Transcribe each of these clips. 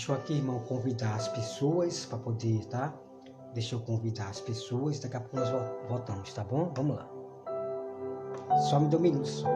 Deixa eu aqui, irmão, convidar as pessoas para poder, tá? Deixa eu convidar as pessoas, daqui a pouco nós voltamos, tá bom? Vamos lá. Só me dê um minuto só.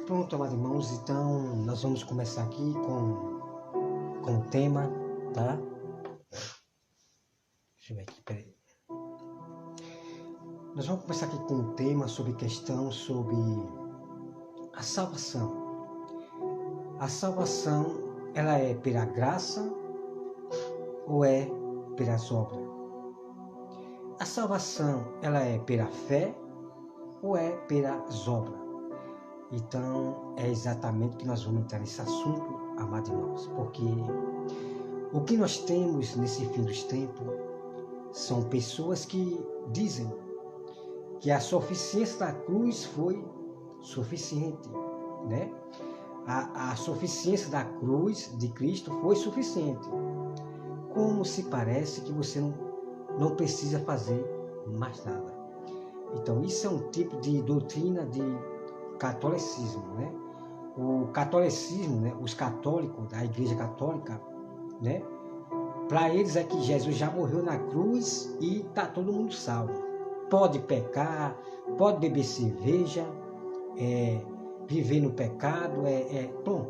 Pronto, amados irmãos, então nós vamos começar aqui com o tema, tá? Deixa eu ver aqui, peraí. Nós vamos começar aqui com o tema sobre a salvação. A salvação, ela é pela graça ou é pelas obras? A salvação, ela é pela fé ou é pelas obras? Então, é exatamente que nós vamos entrar nesse assunto, amados irmãos, porque o que nós temos nesse fim dos tempos são pessoas que dizem que a suficiência da cruz foi suficiente, né? A suficiência da cruz de Cristo foi suficiente. Como se parece que você não precisa fazer mais nada. Então, isso é um tipo de doutrina de catolicismo, né? O catolicismo, né? Os católicos da Igreja Católica, né? Para eles é que Jesus já morreu na cruz e tá todo mundo salvo. Pode pecar, pode beber cerveja, viver no pecado, bom.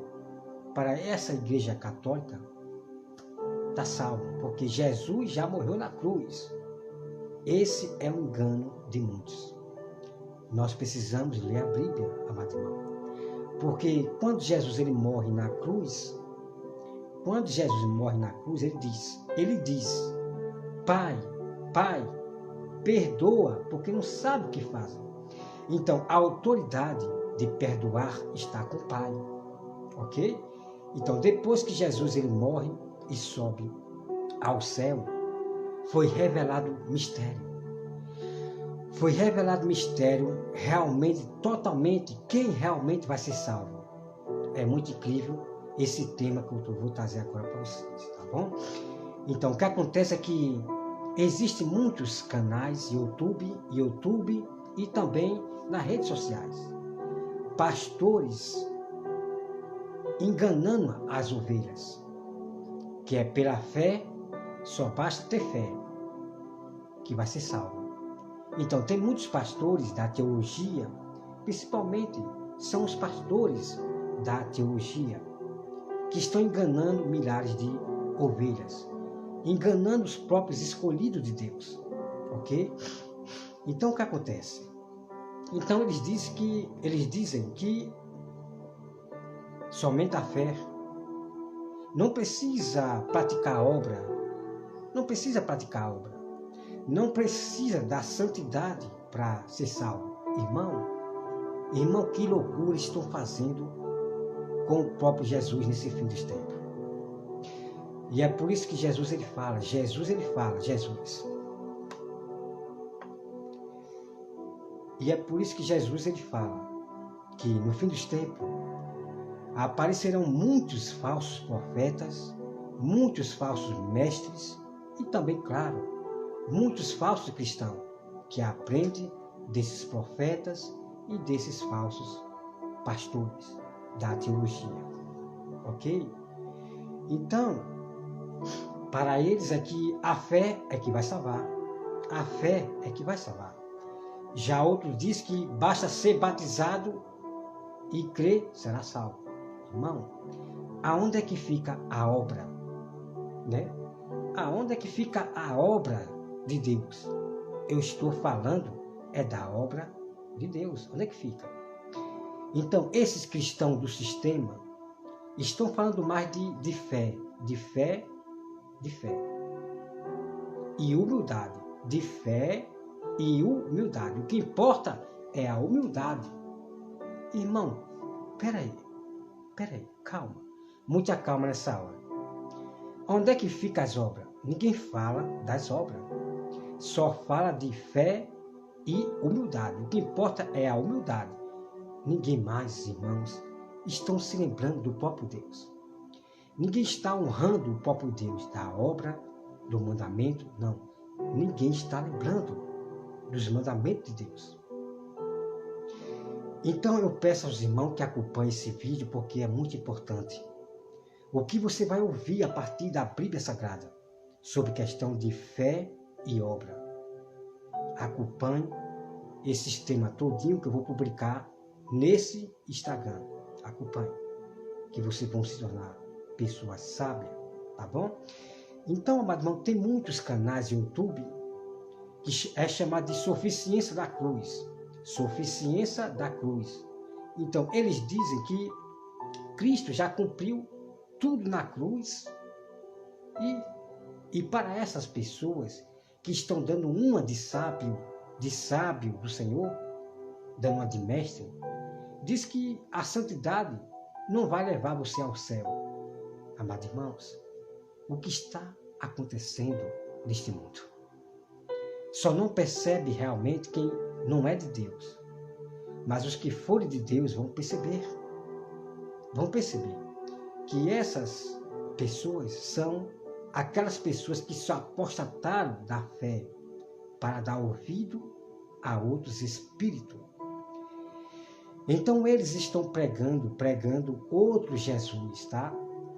Para essa Igreja Católica tá salvo, porque Jesus já morreu na cruz. Esse é um engano de muitos. Nós precisamos ler a Bíblia, amado irmão. Porque quando Jesus ele morre na cruz, ele diz, Pai, perdoa, porque não sabe o que fazem. Então, a autoridade de perdoar está com o Pai, ok? Então, depois que Jesus ele morre e sobe ao céu, foi revelado mistério. Foi revelado mistério, realmente, totalmente, quem realmente vai ser salvo. É muito incrível esse tema que eu vou trazer agora para vocês, tá bom? Então, o que acontece é que existem muitos canais, YouTube e também nas redes sociais. Pastores enganando as ovelhas, que é pela fé, só basta ter fé, que vai ser salvo. Então, tem muitos pastores da teologia, principalmente são os pastores da teologia, que estão enganando milhares de ovelhas, enganando os próprios escolhidos de Deus, ok? Então, o que acontece? Então, eles dizem que somente a fé não precisa praticar a obra, não precisa da santidade para ser salvo. Irmão, que loucura estão fazendo com o próprio Jesus nesse fim dos tempos. E é por isso que Jesus. E é por isso que Jesus ele fala que no fim dos tempos aparecerão muitos falsos profetas, muitos falsos mestres e também, claro, muitos falsos cristãos que aprendem desses profetas e desses falsos pastores da teologia, ok? Então, para eles é que a fé é que vai salvar. A fé é que vai salvar. Já outros dizem que basta ser batizado e crer, será salvo. Irmão, aonde é que fica a obra? Né? Aonde é que fica a obra de Deus? Eu estou falando é da obra de Deus. Onde é que fica? Então, esses cristãos do sistema estão falando mais de fé, de fé, de fé. E humildade. De fé e humildade. O que importa é a humildade. Irmão, peraí, calma. Muita calma nessa hora. Onde é que ficam as obras? Ninguém fala das obras. Só fala de fé e humildade. O que importa é a humildade. Ninguém mais, irmãos, estão se lembrando do próprio Deus. Ninguém está honrando o próprio Deus, da obra, do mandamento, não. Ninguém está lembrando dos mandamentos de Deus. Então eu peço aos irmãos que acompanhem esse vídeo porque é muito importante. O que você vai ouvir a partir da Bíblia Sagrada sobre questão de fé e obra. Acompanhe esses temas todinho que eu vou publicar nesse Instagram. Acompanhe, que vocês vão se tornar pessoas sábias, tá bom? Então, amado irmão, tem muitos canais no YouTube que é chamado de Suficiência da Cruz. Suficiência da Cruz. Então, eles dizem que Cristo já cumpriu tudo na cruz e para essas pessoas que estão dando uma de sábio do Senhor, dando uma de mestre, diz que a santidade não vai levar você ao céu. Amados irmãos, o que está acontecendo neste mundo? Só não percebe realmente quem não é de Deus. Mas os que forem de Deus vão perceber que essas pessoas são aquelas pessoas que só apostataram da fé para dar ouvido a outros espíritos. Então eles estão pregando outro Jesus, tá?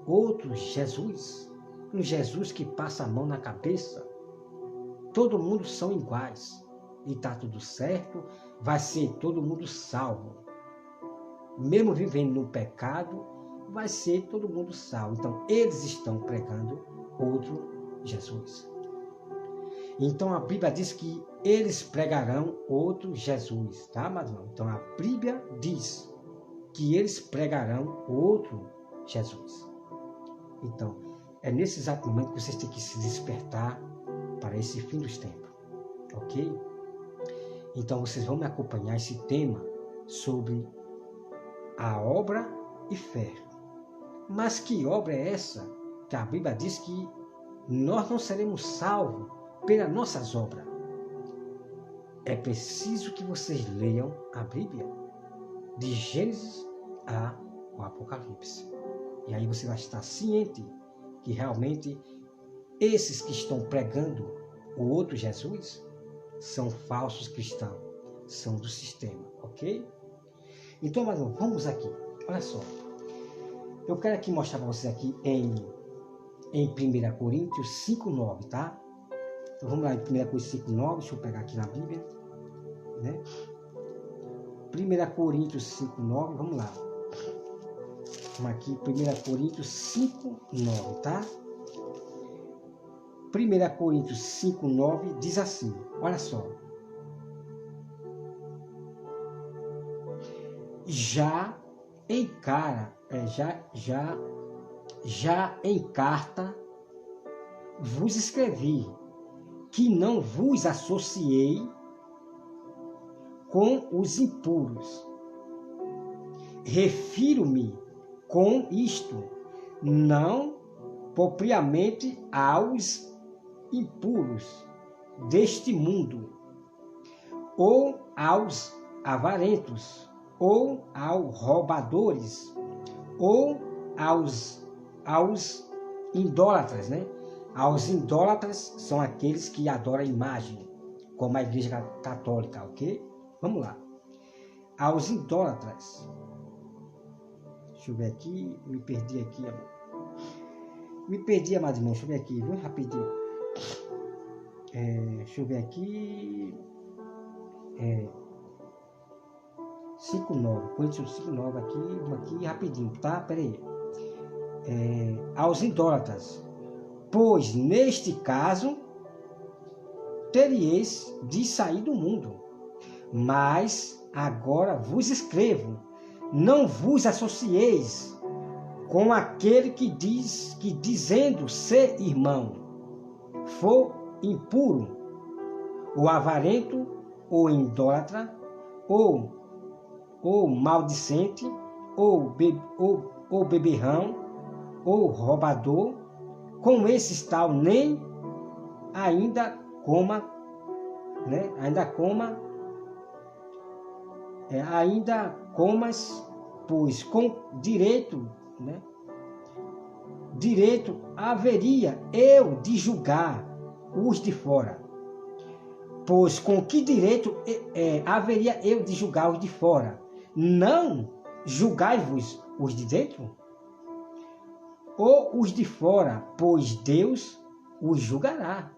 Outro Jesus. Um Jesus que passa a mão na cabeça. Todo mundo são iguais. E está tudo certo, vai ser todo mundo salvo. Mesmo vivendo no pecado, vai ser todo mundo salvo. Então, eles estão pregando outro Jesus. Então, a Bíblia diz que eles pregarão outro Jesus, tá, irmão? Então, a Bíblia diz que eles pregarão outro Jesus. Então, é nesse exato momento que vocês têm que se despertar para esse fim dos tempos, ok? Então, vocês vão me acompanhar esse tema sobre a obra e fé. Mas que obra é essa? Que a Bíblia diz que nós não seremos salvos pelas nossas obras. É preciso que vocês leiam a Bíblia, de Gênesis ao Apocalipse. E aí você vai estar ciente que realmente esses que estão pregando o outro Jesus são falsos cristãos, são do sistema, ok? Então, mas vamos aqui, olha só. Eu quero aqui mostrar para vocês aqui em 1 Coríntios 5,9, tá? Então vamos lá em 1 Coríntios 5,9, deixa eu pegar aqui na Bíblia, né? 1 Coríntios 5,9, vamos lá. Vamos aqui, 1 Coríntios 5,9, tá? 1 Coríntios 5,9 diz assim, olha só. Já em carta vos escrevi que não vos associei com os impuros. Refiro-me com isto, não propriamente aos impuros deste mundo, ou aos avarentos, ou aos roubadores, ou aos idólatras, né? Aos idólatras são aqueles que adoram a imagem, como a Igreja Católica, ok? Vamos lá. Aos idólatras, Deixa eu ver aqui, me perdi aqui, amor. Me perdi, amado irmão, deixa eu ver aqui, viu? Rapidinho. Deixa eu ver aqui. 5,9. Coríntios 5,9 aqui, rapidinho, tá? Pera aí. Aos idólatras. Pois neste caso teríeis de sair do mundo. Mas agora vos escrevo, não vos associeis com aquele que diz que dizendo ser irmão for impuro, ou avarento, ou idólatra, ou maldicente, ou beberrão, ou roubador, com esses tal nem ainda coma, né? Ainda comas, pois com direito, né? Direito haveria eu de julgar os de fora. Pois com que direito haveria eu de julgar os de fora? Não julgai-vos os de dentro? Ou os de fora, pois Deus os julgará.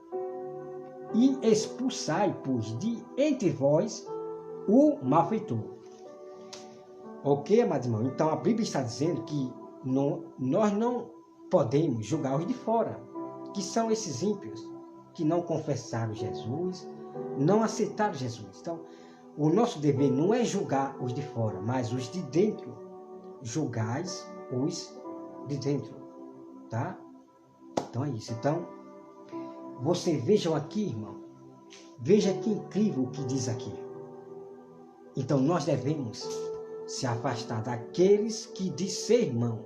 E expulsai, pois, de entre vós o malfeitor. Ok, amado irmão? Então a Bíblia está dizendo que nós não podemos julgar os de fora, que são esses ímpios que não confessaram Jesus, não aceitaram Jesus. Então, o nosso dever não é julgar os de fora, mas os de dentro. Julgais os de dentro, tá? Então é isso. Então, você vejam aqui, irmão, veja que incrível o que diz aqui. Então, nós devemos se afastar daqueles que dizem ser irmão,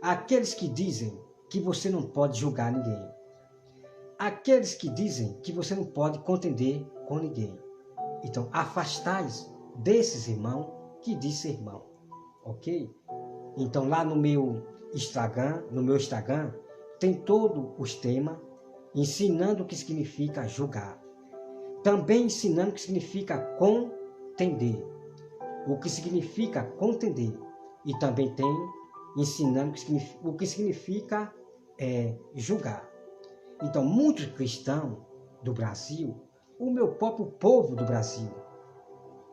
aqueles que dizem que você não pode julgar ninguém, aqueles que dizem que você não pode contender com ninguém. Então, afastais desses irmãos que dizem ser irmão, ok? Então, lá no meu Instagram, tem todos os temas ensinando o que significa julgar. Também ensinando o que significa contender. O que significa contender. E também tem ensinando o que significa julgar. Então, muitos cristãos do Brasil, o meu próprio povo do Brasil,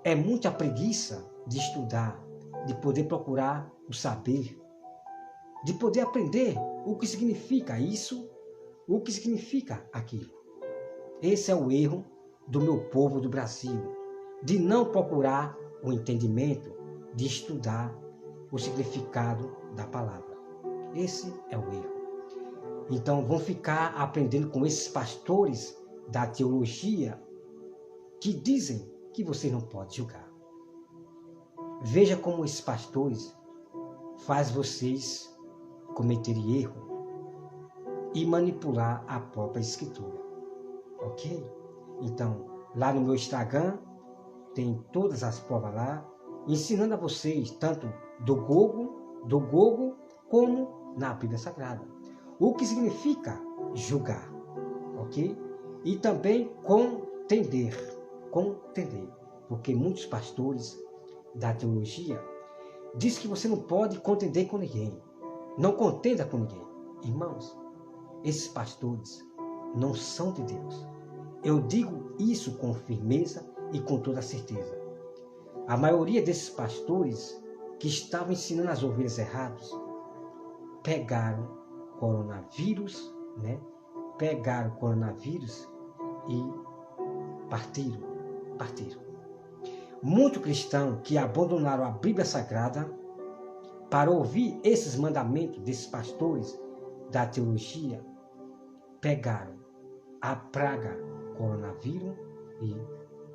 é muita preguiça de estudar, de poder procurar o saber, de poder aprender o que significa isso, o que significa aquilo. Esse é o erro do meu povo do Brasil, de não procurar o entendimento, de estudar o significado da palavra. Esse é o erro. Então, vão ficar aprendendo com esses pastores da teologia que dizem que você não pode julgar. Veja como esses pastores fazem vocês cometerem erro e manipular a própria escritura. Ok? Então, lá no meu Instagram, tem todas as provas lá, ensinando a vocês, tanto do Gogo, como na Bíblia Sagrada. O que significa julgar, ok? E também contender, porque muitos pastores da teologia dizem que você não pode contender com ninguém, não contenda com ninguém. Irmãos, esses pastores não são de Deus. Eu digo isso com firmeza e com toda certeza. A maioria desses pastores que estavam ensinando as ovelhas erradas pegaram coronavírus, né? Pegaram coronavírus e partiram. Muito cristão que abandonaram a Bíblia Sagrada para ouvir esses mandamentos desses pastores da teologia, pegaram a praga coronavírus e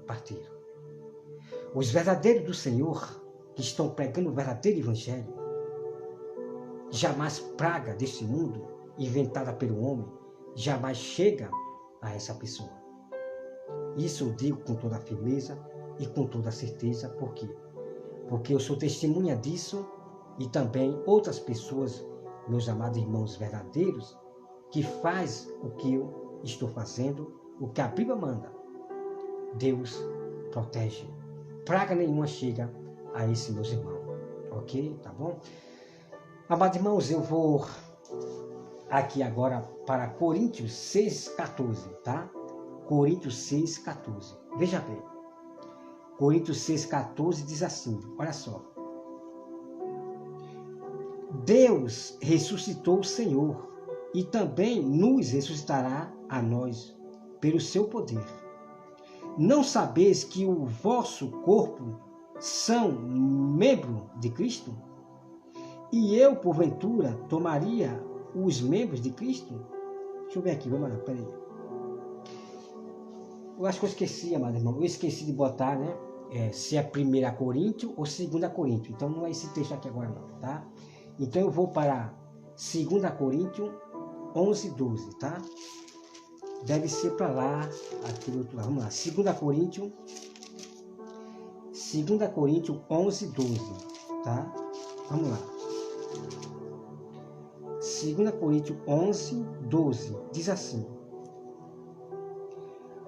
partiram. Os verdadeiros do Senhor, que estão pregando o verdadeiro evangelho, jamais praga deste mundo, inventada pelo homem, jamais chega a essa pessoa. Isso eu digo com toda a firmeza e com toda a certeza. Por quê? Porque eu sou testemunha disso e também outras pessoas, meus amados irmãos verdadeiros, que faz o que eu estou fazendo, o que a Bíblia manda. Deus protege. Praga nenhuma chega a esses meus irmãos. Ok? Tá bom? Amados irmãos, eu vou aqui agora para Coríntios 6,14, tá? Coríntios 6,14. Veja bem. Coríntios 6,14 diz assim, olha só. Deus ressuscitou o Senhor e também nos ressuscitará a nós pelo seu poder. Não sabeis que o vosso corpo são membro de Cristo? E eu, porventura, tomaria os membros de Cristo? Deixa eu ver aqui, vamos lá, peraí. Eu acho que eu esqueci, amado irmão. Eu esqueci de botar, né? Se é 1 Coríntios ou 2 Coríntios. Então não é esse texto aqui agora não, tá? Então eu vou para 2 Coríntios 11, 12, tá? Deve ser para lá, aqui do outro lado. Vamos lá, 2 Coríntios 11, 12, tá? Vamos lá. 2 Coríntios 11, 12, diz assim.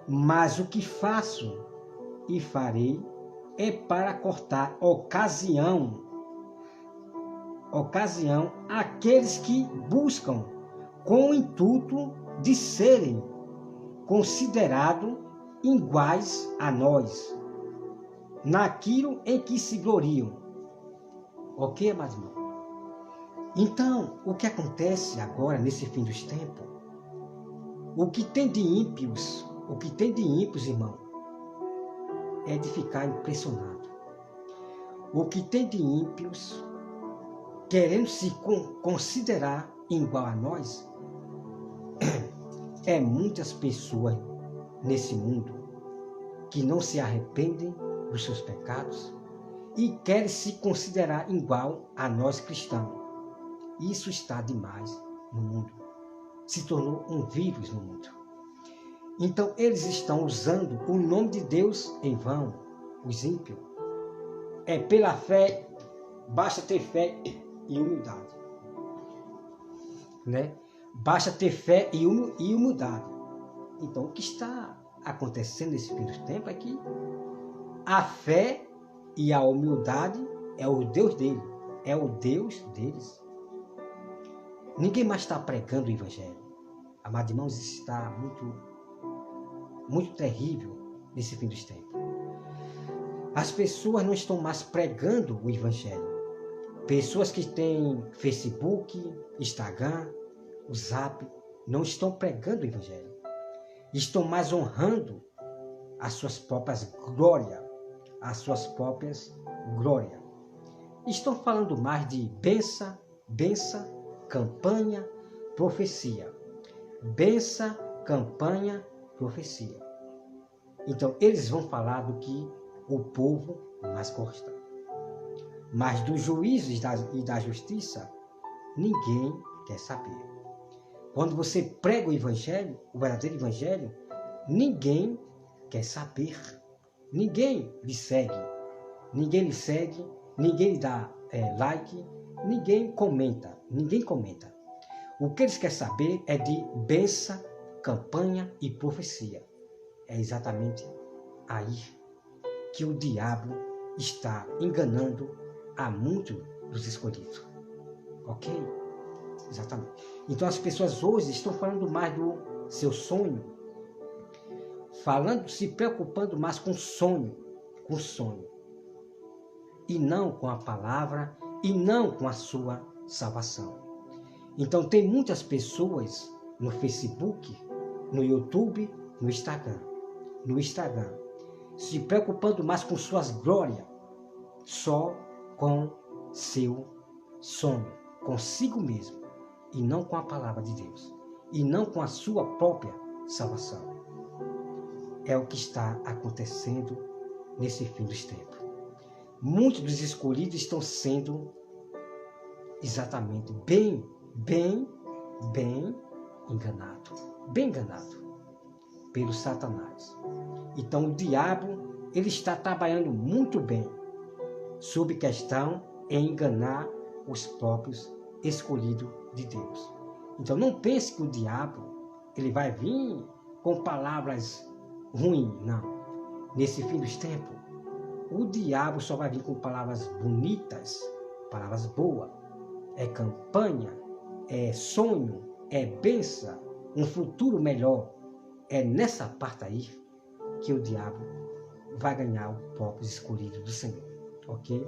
Mas o que faço e farei é para cortar ocasião àqueles que buscam com o intuito de serem considerados iguais a nós, naquilo em que se gloriam. Ok, amados irmãos? Então, o que acontece agora, nesse fim dos tempos, o que tem de ímpios, irmão, é de ficar impressionado. O que tem de ímpios, querendo se considerar igual a nós, é muitas pessoas nesse mundo que não se arrependem dos seus pecados e querem se considerar igual a nós cristãos. Isso está demais no mundo. Se tornou um vírus no mundo. Então, eles estão usando o nome de Deus em vão, os ímpios. É pela fé, basta ter fé e humildade. Né? Basta ter fé e humildade. Então, o que está acontecendo nesse fim do tempo é que a fé e a humildade é o Deus dele, é o Deus deles. Ninguém mais está pregando o Evangelho. Amados irmãos, isso está muito terrível nesse fim dos tempos. As pessoas não estão mais pregando o Evangelho. Pessoas que têm Facebook, Instagram, o Zap, não estão pregando o Evangelho. Estão mais honrando as suas próprias glórias. Estão falando mais de benção, campanha, profecia. Benção, campanha, profecia. Então, eles vão falar do que o povo mais gosta. Mas dos juízos e da justiça, ninguém quer saber. Quando você prega o Evangelho, o verdadeiro Evangelho, ninguém quer saber. Ninguém lhe segue. Ninguém lhe dá like, ninguém comenta. O que eles querem saber é de bênção, campanha e profecia. É exatamente aí que o diabo está enganando a muitos dos escolhidos. Ok? Exatamente. Então as pessoas hoje estão falando mais do seu sonho, se preocupando mais com o sonho, e não com a palavra, e não com a sua salvação. Então tem muitas pessoas no Facebook, no YouTube, no Instagram, se preocupando mais com suas glórias, só com seu sonho, consigo mesmo, e não com a palavra de Deus, e não com a sua própria salvação. É o que está acontecendo nesse fim dos tempos. Muitos dos escolhidos estão sendo exatamente bem enganados pelo Satanás. Então o diabo, ele está trabalhando muito bem sob questão em enganar os próprios escolhidos de Deus. Então não pense que o diabo, ele vai vir com palavras ruins, não. Nesse fim dos tempos, o diabo só vai vir com palavras bonitas palavras boas, é campanha, é sonho, é bênção, um futuro melhor. É nessa parte aí que o diabo vai ganhar o povo escolhido do Senhor, ok?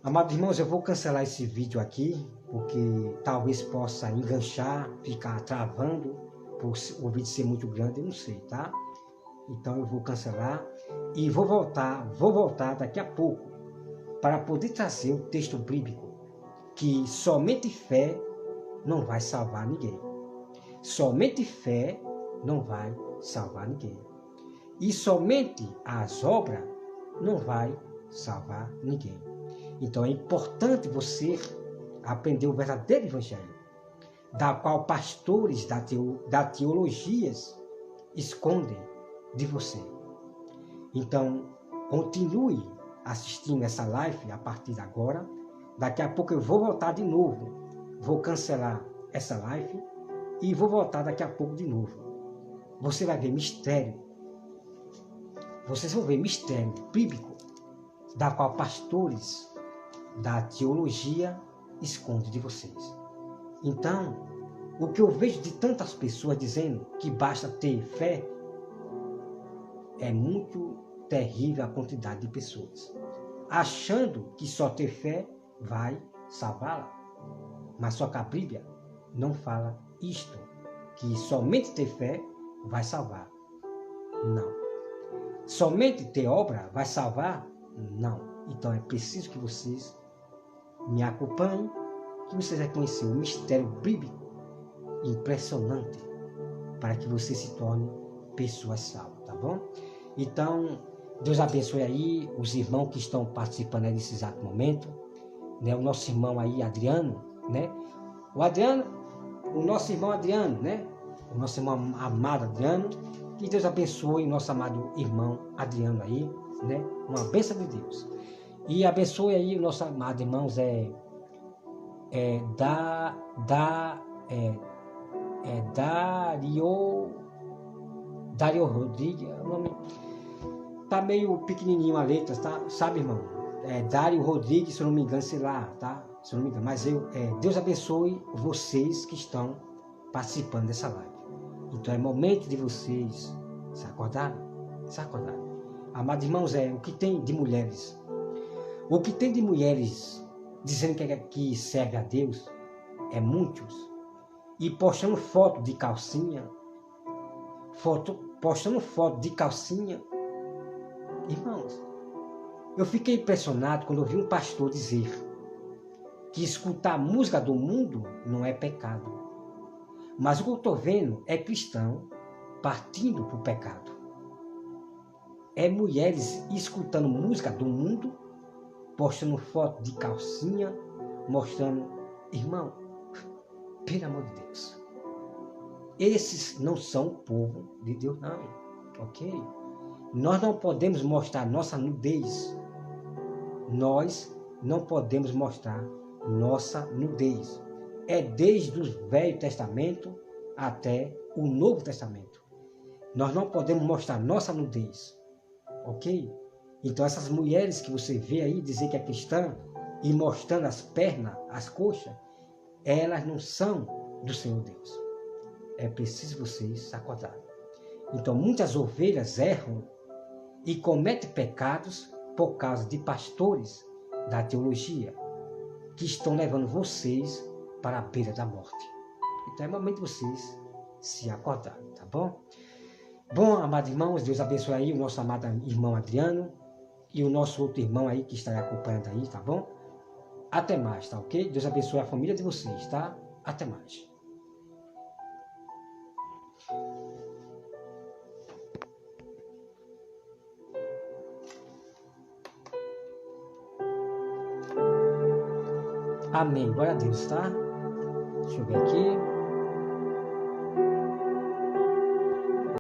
Amados irmãos, eu vou cancelar esse vídeo aqui, porque talvez possa enganchar, ficar travando, por o vídeo ser muito grande, eu não sei, tá? Então eu vou cancelar e vou voltar daqui a pouco para poder trazer o texto bíblico que somente fé não vai salvar ninguém. Somente fé não vai salvar ninguém. E somente as obras não vai salvar ninguém. Então é importante você aprender o verdadeiro evangelho, da qual pastores da teologias escondem de você. Então, continue assistindo essa live a partir de agora. Daqui a pouco eu vou voltar de novo. Vou cancelar essa live e vou voltar daqui a pouco de novo. Você vai ver mistério. Vocês vão ver mistério bíblico, da qual pastores da teologia escondem de vocês. Então, o que eu vejo de tantas pessoas dizendo que basta ter fé, é muito terrível a quantidade de pessoas, achando que só ter fé vai salvá-la. Mas só que a Bíblia não fala isto, que somente ter fé vai salvar. Não. Somente ter obra vai salvar? Não. Então é preciso que vocês me acompanhem, que vocês vão conhecer o mistério bíblico impressionante, para que você se torne pessoas salvas, tá bom? Então, Deus abençoe aí os irmãos que estão participando aí nesse exato momento, né? O nosso irmão aí, Adriano, né? O nosso irmão Adriano, né? O nosso irmão amado Adriano, que Deus abençoe o nosso amado irmão Adriano aí, né? Uma bênção de Deus. E abençoe aí o nosso amado irmão Dario Rodrigues, o nome tá meio pequenininho a letra, tá? Sabe, irmão? Dario Rodrigues, se eu não me engano, sei lá, tá? Se eu não me engano, mas Deus abençoe vocês que estão participando dessa live. Então é momento de vocês se acordarem, Amados irmãos, o que tem de mulheres? O que tem de mulheres dizendo que serve a Deus é muitos. E postando foto de calcinha, Irmãos, eu fiquei impressionado quando eu vi um pastor dizer que escutar música do mundo não é pecado. Mas o que eu estou vendo é cristão partindo para o pecado. É mulheres escutando música do mundo, postando foto de calcinha, mostrando, irmão, pelo amor de Deus. Esses não são o povo de Deus, não, ok? Nós não podemos mostrar nossa nudez. Nós não podemos mostrar nossa nudez. É desde o Velho Testamento até o Novo Testamento. Nós não podemos mostrar nossa nudez, ok? Então essas mulheres que você vê aí dizer que é cristã e mostrando as pernas, as coxas, elas não são do Senhor Deus. É preciso vocês se acordarem. Então muitas ovelhas erram e cometem pecados por causa de pastores da teologia que estão levando vocês para a beira da morte. Então é momento de vocês se acordarem, tá bom? Bom, amados irmãos, Deus abençoe aí o nosso amado irmão Adriano e o nosso outro irmão aí que está acompanhando aí, tá bom? Até mais, tá ok? Deus abençoe a família de vocês, tá? Até mais. Amém. Glória a Deus, tá? Deixa eu ver aqui.